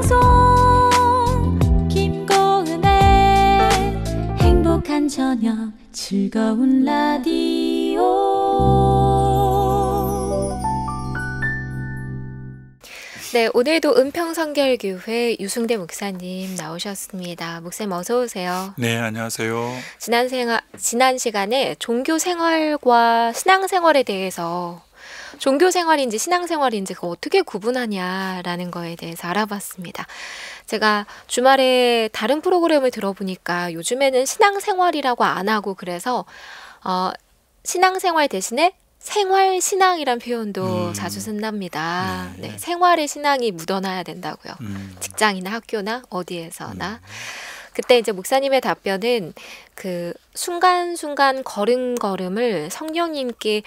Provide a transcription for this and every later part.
방송 김고은의 행복한 저녁 즐거운 라디오. 네, 오늘도 은평성결교회 유승대 목사님 나오셨습니다. 목사님 어서 오세요. 네, 안녕하세요. 지난 시간에 종교 생활과 신앙 생활에 대해서 종교 생활인지 신앙 생활인지 그거 어떻게 구분하냐라는 거에 대해서 알아봤습니다. 제가 주말에 다른 프로그램을 들어보니까 요즘에는 신앙 생활이라고 안 하고 그래서 신앙 생활 대신에 생활 신앙이란 표현도 자주 쓴답니다. 네, 생활의 신앙이 묻어나야 된다고요. 직장이나 학교나 어디에서나. 그때 이제 목사님의 답변은 그 순간순간 걸음걸음을 성령님께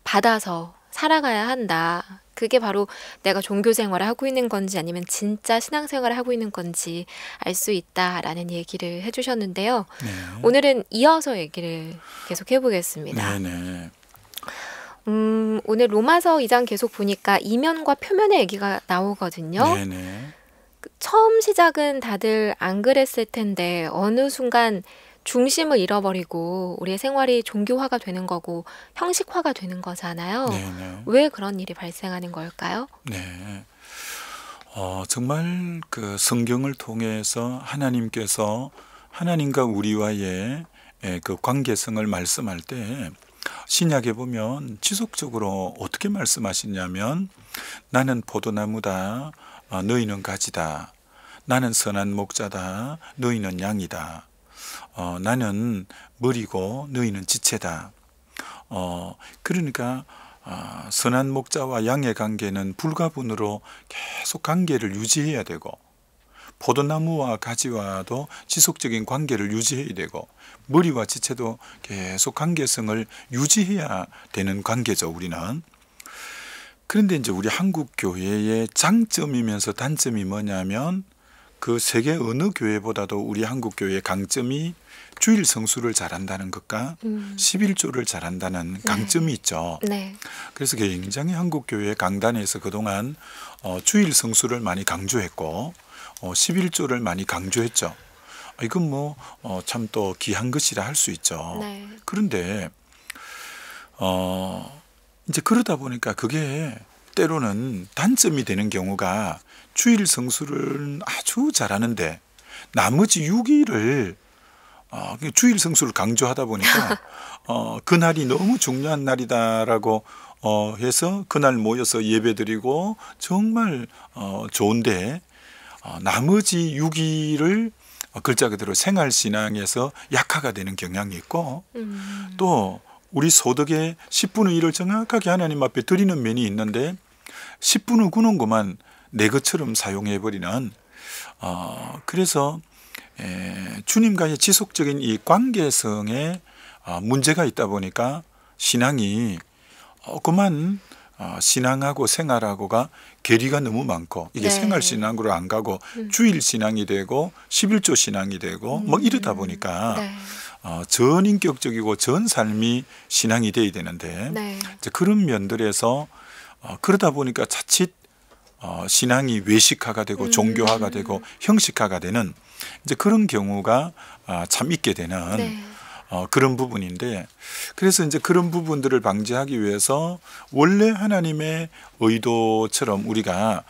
받아서 살아가야 한다. 그게 바로 내가 종교 생활을 하고 있는 건지 아니면 진짜 신앙 생활을 하고 있는 건지 알 수 있다라는 얘기를 해주셨는데요. 네. 오늘은 이어서 얘기를 계속 해보겠습니다. 네네. 오늘 로마서 2장 계속 보니까 이면과 표면의 얘기가 나오거든요. 네네. 처음 시작은 다들 안 그랬을 텐데 어느 순간 중심을 잃어버리고 우리의 생활이 종교화가 되는 거고 형식화가 되는 거잖아요. 네네. 왜 그런 일이 발생하는 걸까요? 네. 정말 그 성경을 통해서 하나님께서 하나님과 우리와의 그 관계성을 말씀할 때 신약에 보면 지속적으로 어떻게 말씀하시냐면 나는 포도나무다. 너희는 가지다. 나는 선한 목자다. 너희는 양이다. 나는 머리고 너희는 지체다. 그러니까 선한 목자와 양의 관계는 불가분으로 계속 관계를 유지해야 되고 포도나무와 가지와도 지속적인 관계를 유지해야 되고 머리와 지체도 계속 관계성을 유지해야 되는 관계죠, 우리는. 그런데 이제 우리 한국 교회의 장점이면서 단점이 뭐냐면 그 세계 어느 교회보다도 우리 한국 교회의 강점이 주일 성수를 잘한다는 것과 11조를 잘한다는 강점이 있죠. 네. 그래서 굉장히 한국 교회 강단에서 그동안 주일 성수를 많이 강조했고 11조를 많이 강조했죠. 이건 뭐 참 또 귀한 것이라 할 수 있죠. 네. 그런데 이제 그러다 보니까 그게 때로는 단점이 되는 경우가 주일 성수를 아주 잘하는데 나머지 6일을 주일 성수를 강조하다 보니까 그날이 너무 중요한 날이다라고 해서 그날 모여서 예배드리고 정말 좋은데 나머지 6일을 글자 그대로 생활신앙에서 약화가 되는 경향이 있고 또 우리 소득의 10분의 1을 정확하게 하나님 앞에 드리는 면이 있는데 10분의 9는 그만 내 것처럼 사용해버리는 그래서 주님과의 지속적인 이 관계성에 문제가 있다 보니까 신앙이 그만 신앙하고 생활하고가 괴리가 너무 많고 이게 생활신앙으로 안 가고 주일신앙이 되고 11조 신앙이 되고 뭐 이러다 보니까 전인격적이고 전 삶이 신앙이 돼야 되는데 이제 그런 면들에서 그러다 보니까 자칫 신앙이 외식화가 되고 종교화가 되고 형식화가 되는 이제 그런 경우가 참 있게 되는 그런 부분인데 그래서 이제 그런 부분들을 방지하기 위해서 원래 하나님의 의도처럼 우리가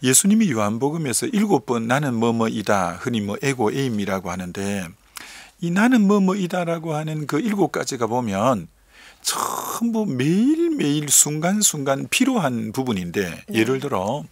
예수님이 요한복음에서 7번 나는 뭐뭐이다 흔히 뭐 에고 에임이라고 하는데 이 나는 뭐뭐이다라고 하는 그 7가지가 보면 전부 매일매일 순간순간 필요한 부분인데 예를 들어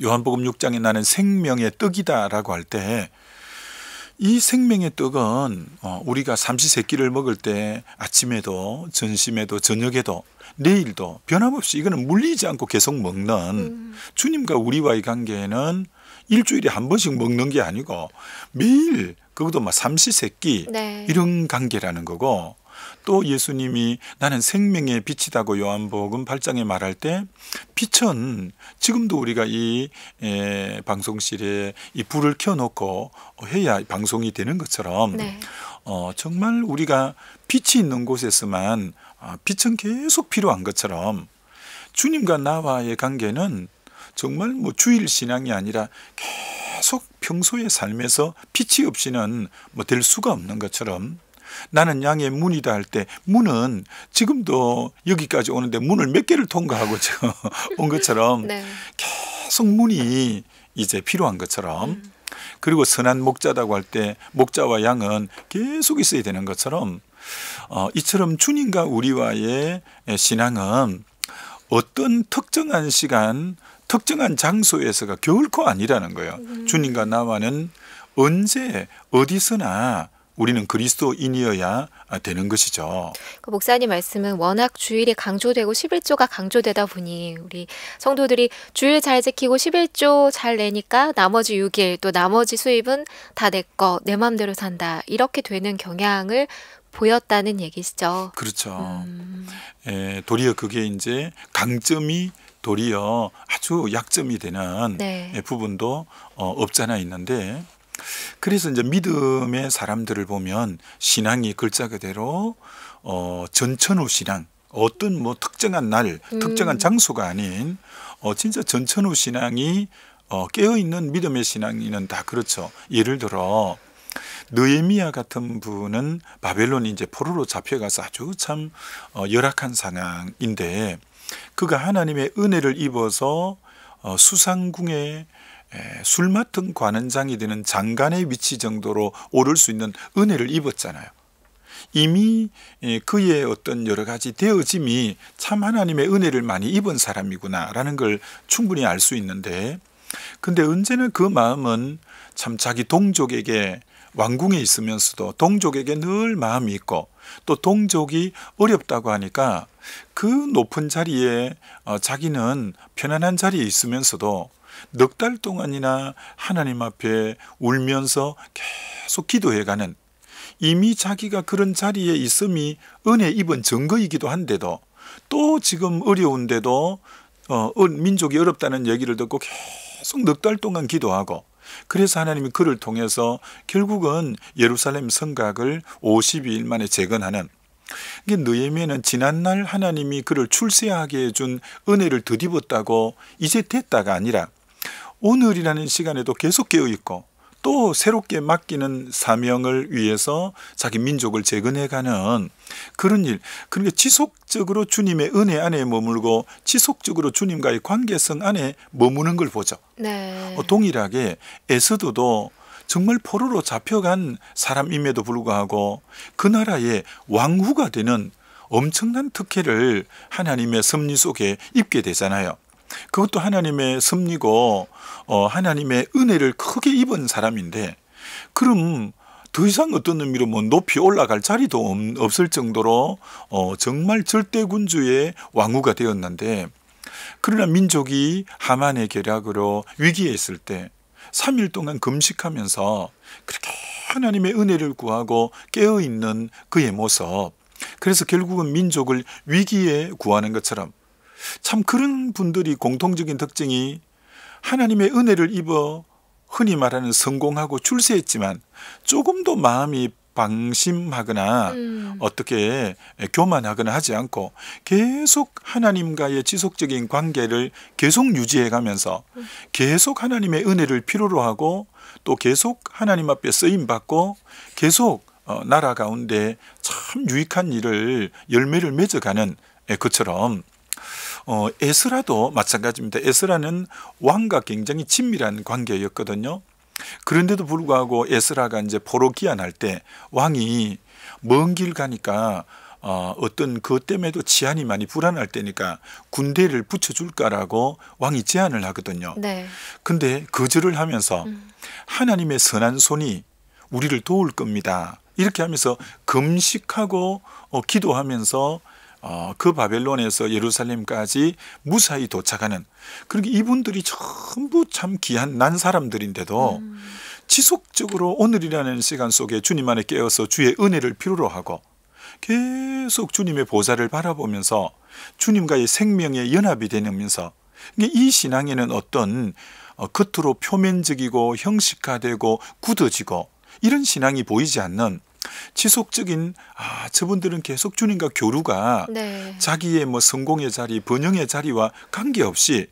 요한복음 6장에 나는 생명의 떡이다라고 할 때 이 생명의 떡은 우리가 삼시세끼를 먹을 때 아침에도 점심에도 저녁에도 내일도 변함없이 이거는 물리지 않고 계속 먹는 주님과 우리와의 관계는 일주일에 한 번씩 먹는 게 아니고 매일 그것도 막 삼시세끼 이런 관계라는 거고 또 예수님이 나는 생명의 빛이다고 요한복음 8장에 말할 때 빛은 지금도 우리가 이 방송실에 이 불을 켜놓고 해야 방송이 되는 것처럼 정말 우리가 빛이 있는 곳에서만 빛은 계속 필요한 것처럼 주님과 나와의 관계는 정말 뭐 주일 신앙이 아니라 계속 평소의 삶에서 빛이 없이는 뭐 될 수가 없는 것처럼 나는 양의 문이다 할 때 문은 지금도 여기까지 오는데 문을 몇 개를 통과하고 지금 온 것처럼 네. 계속 문이 이제 필요한 것처럼 그리고 선한 목자다고 할 때 목자와 양은 계속 있어야 되는 것처럼 이처럼 주님과 우리와의 신앙은 어떤 특정한 시간, 특정한 장소에서가 결코 아니라는 거예요. 주님과 나와는 언제 어디서나 우리는 그리스도인이어야 되는 것이죠. 그 목사님 말씀은 워낙 주일이 강조되고 11조가 강조되다 보니 우리 성도들이 주일 잘 지키고 11조 잘 내니까 나머지 6일 또 나머지 수입은 다 내 거, 내 맘대로 산다. 이렇게 되는 경향을 보였다는 얘기시죠. 그렇죠. 도리어 그게 이제 강점이 도리어 아주 약점이 되는 네. 부분도 없잖아 있는데 그래서 이제 믿음의 사람들을 보면 신앙이 글자 그대로 전천후 신앙 어떤 뭐 특정한 날, 특정한 장소가 아닌 진짜 전천후 신앙이 깨어있는 믿음의 신앙이는 다 그렇죠. 예를 들어 느헤미야 같은 분은 바벨론이 이제 포로로 잡혀가서 아주 참 열악한 상황인데 그가 하나님의 은혜를 입어서 수상궁에 술 맡은 관원장이 되는 장관의 위치 정도로 오를 수 있는 은혜를 입었잖아요. 이미 그의 어떤 여러 가지 되어짐이 참 하나님의 은혜를 많이 입은 사람이구나라는 걸 충분히 알 수 있는데 근데 언제나 그 마음은 참 자기 동족에게 왕궁에 있으면서도 동족에게 늘 마음이 있고 또 동족이 어렵다고 하니까 그 높은 자리에 자기는 편안한 자리에 있으면서도 넉 달 동안이나 하나님 앞에 울면서 계속 기도해가는 이미 자기가 그런 자리에 있음이 은혜 입은 증거이기도 한데도 또 지금 어려운데도 민족이 어렵다는 얘기를 듣고 계속 넉 달 동안 기도하고 그래서 하나님이 그를 통해서 결국은 예루살렘 성곽을 52일 만에 재건하는 느헤미야는 지난날 하나님이 그를 출세하게 해준 은혜를 덧입었다고 이제 됐다가 아니라 오늘이라는 시간에도 계속 깨어있고 또 새롭게 맡기는 사명을 위해서 자기 민족을 재건해가는 그런 일. 그러니까 지속적으로 주님의 은혜 안에 머물고 지속적으로 주님과의 관계성 안에 머무는 걸 보죠. 네. 동일하게 에스더도 정말 포로로 잡혀간 사람임에도 불구하고 그 나라의 왕후가 되는 엄청난 특혜를 하나님의 섭리 속에 입게 되잖아요. 그것도 하나님의 섭리고 하나님의 은혜를 크게 입은 사람인데 그럼 더 이상 어떤 의미로 뭐 높이 올라갈 자리도 없을 정도로 정말 절대군주의 왕후가 되었는데 그러나 민족이 하만의 계략으로 위기에 있을 때 3일 동안 금식하면서 그렇게 하나님의 은혜를 구하고 깨어있는 그의 모습 그래서 결국은 민족을 위기에 구하는 것처럼 참 그런 분들이 공통적인 특징이 하나님의 은혜를 입어 흔히 말하는 성공하고 출세했지만 조금도 마음이 방심하거나 어떻게 교만하거나 하지 않고 계속 하나님과의 지속적인 관계를 계속 유지해 가면서 계속 하나님의 은혜를 필요로 하고 또 계속 하나님 앞에 쓰임받고 계속 나라 가운데 참 유익한 일을 열매를 맺어가는 것처럼 에스라도 마찬가지입니다. 에스라는 왕과 굉장히 친밀한 관계였거든요. 그런데도 불구하고 에스라가 이제 포로 귀환할 때 왕이 먼 길 가니까 어떤 그것 때문에도 치안이 많이 불안할 때니까 군대를 붙여줄까라고 왕이 제안을 하거든요. 네. 근데 거절을 하면서 하나님의 선한 손이 우리를 도울 겁니다. 이렇게 하면서 금식하고 기도하면서 그 바벨론에서 예루살렘까지 무사히 도착하는 그렇게 이분들이 전부 참 귀한 난 사람들인데도 지속적으로 오늘이라는 시간 속에 주님 안에 깨어서 주의 은혜를 필요로 하고 계속 주님의 보좌를 바라보면서 주님과의 생명의 연합이 되면서 이 신앙에는 어떤 겉으로 표면적이고 형식화되고 굳어지고 이런 신앙이 보이지 않는 지속적인 저분들은 계속 주님과 교류가 네. 자기의 뭐 성공의 자리, 번영의 자리와 관계없이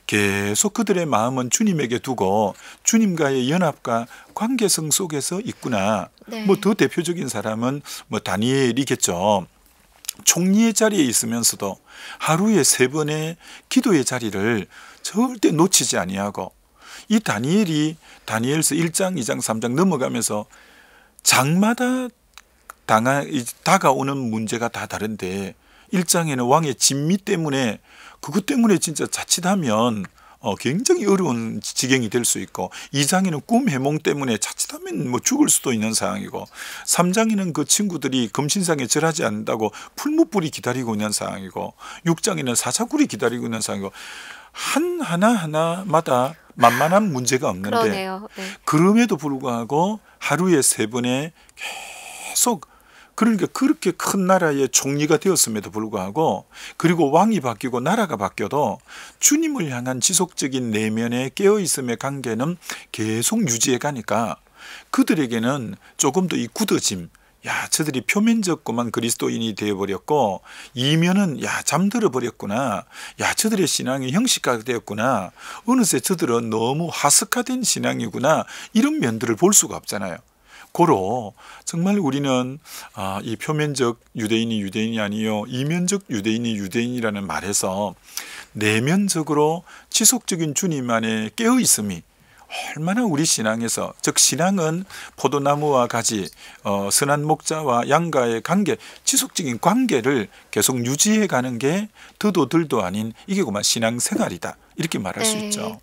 계속 그들의 마음은 주님에게 두고 주님과의 연합과 관계성 속에서 있구나. 네. 뭐 더 대표적인 사람은 뭐 다니엘이겠죠. 총리의 자리에 있으면서도 하루에 3번의 기도의 자리를 절대 놓치지 아니하고, 이 다니엘이 다니엘서 1장, 2장, 3장 넘어가면서 장마다 다가오는 문제가 다 다른데, 1장에는 왕의 진미 때문에, 그것 때문에 진짜 자칫하면 굉장히 어려운 지경이 될 수 있고, 2장에는 꿈 해몽 때문에 자칫하면 뭐 죽을 수도 있는 상황이고, 3장에는 그 친구들이 금신상에 절하지 않는다고 풀무불이 기다리고 있는 상황이고, 6장에는 사자굴이 기다리고 있는 상황이고, 하나하나마다 만만한 문제가 없는데, 그러네요. 네. 그럼에도 불구하고 하루에 3번에 계속, 그러니까 그렇게 큰 나라의 총리가 되었음에도 불구하고, 그리고 왕이 바뀌고 나라가 바뀌어도 주님을 향한 지속적인 내면의 깨어있음의 관계는 계속 유지해 가니까, 그들에게는 조금 더 이 굳어짐, 야, 저들이 표면적고만 그리스도인이 되어버렸고, 이면은 야, 잠들어 버렸구나, 야, 저들의 신앙이 형식화되었구나, 어느새 저들은 너무 하스카된 신앙이구나, 이런 면들을 볼 수가 없잖아요. 고로 정말 우리는 이 표면적 유대인이 유대인이 아니요, 이면적 유대인이 유대인이라는 말에서 내면적으로 지속적인 주님 안에 깨어있음이 얼마나 우리 신앙에서, 즉 신앙은 포도나무와 가지, 선한 목자와 양과의 관계, 지속적인 관계를 계속 유지해 가는 게 더도 덜도 아닌 이게 그만 신앙생활이다, 이렇게 말할 수 네. 있죠.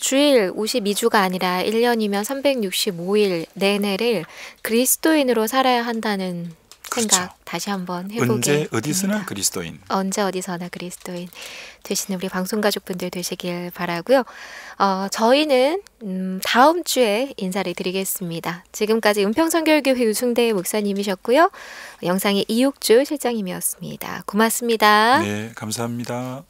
주일 52주가 아니라 1년이면 365일 내내를 그리스도인으로 살아야 한다는 생각, 그렇죠. 다시 한번 해보게 언제 어디서나 됩니다. 그리스도인. 언제 어디서나 그리스도인 되시는 우리 방송 가족분들 되시길 바라고요. 저희는 다음 주에 인사를 드리겠습니다. 지금까지 은평선교회교회 유승대 목사님이셨고요. 영상의 이육주 실장님이었습니다. 고맙습니다. 네, 감사합니다.